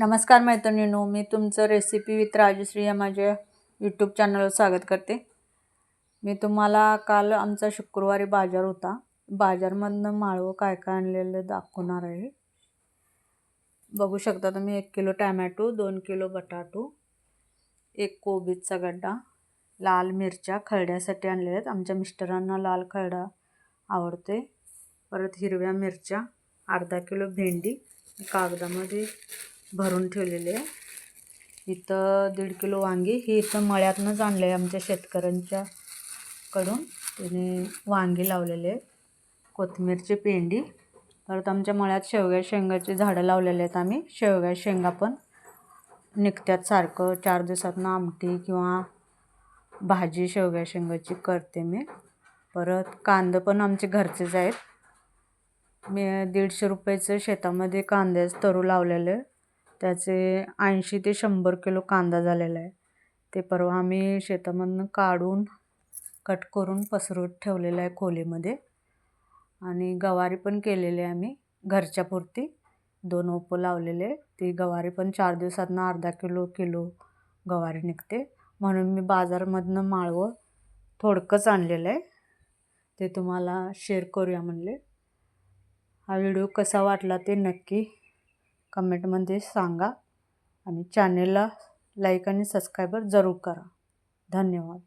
नमस्कार मैत्रिणींनो, मी तुमचं रेसिपी विथ राजश्री या माझ्या यूट्यूब चॅनलवर स्वागत करते। मी तुम्हाला काल आमचा शुक्रवारी बाजार होता, बाजारमधनं माळवं काय काय आणलेलं दाखवणार आहे। बघू शकता तुम्ही 1 किलो टोमॅटो, 2 किलो बटाटो, 1 कोबीचा गड्डा, लाल मिरच्या खरड्यासाठी आणलेल्या आहेत। आमच्या मिस्टरांना लाल खरडा आवडते। परत हिरव्या मिरच्या, अर्धा किलो भेंडी कागदामध्ये भरून ठेवलेले आहे। इथं 1.5 किलो वांगी, ही इथं मळ्यातनंच आणले आहे आमच्या शेतकऱ्यांच्या कडून, त्याने वांगी लावलेले आहेत। कोथिंबीरची पेंडी, परत आमच्या मळ्यात शेवग्या शेंगाची झाडं लावलेले आहेत आम्ही। शेवग्या शेंगा पण निघतात सारखं, 4 दिवसातनं आमटी किंवा भाजी शेवग्या शेंगाची करते मी। परत कांदे पण आमचे घरचेच आहेत। मी 150 रुपयाचं शेतामध्ये कांद्याचं तरू लावलेलं आहे, त्याचे 80 ते 100 किलो कांदा झालेला आहे। ते परवा आम्ही शेतामधनं काढून कट करून पसरवत ठेवलेलं आहे खोलीमध्ये। आणि गवारी पण केलेली आहे आम्ही घरच्या पुरती, 2 ओपं लावलेले। ती गवारी पण 4 दिवसातनं अर्धा किलो गवारी निघते, म्हणून मी बाजारमधनं माळवं थोडकंच आणलेलं आहे, ते तुम्हाला शेअर करूया म्हणले। हा व्हिडिओ कसा वाटला ते नक्की कमेंटमध्ये सांगा आणि चॅनेलला लाईक आणि सबस्क्राईब जरूर करा। धन्यवाद।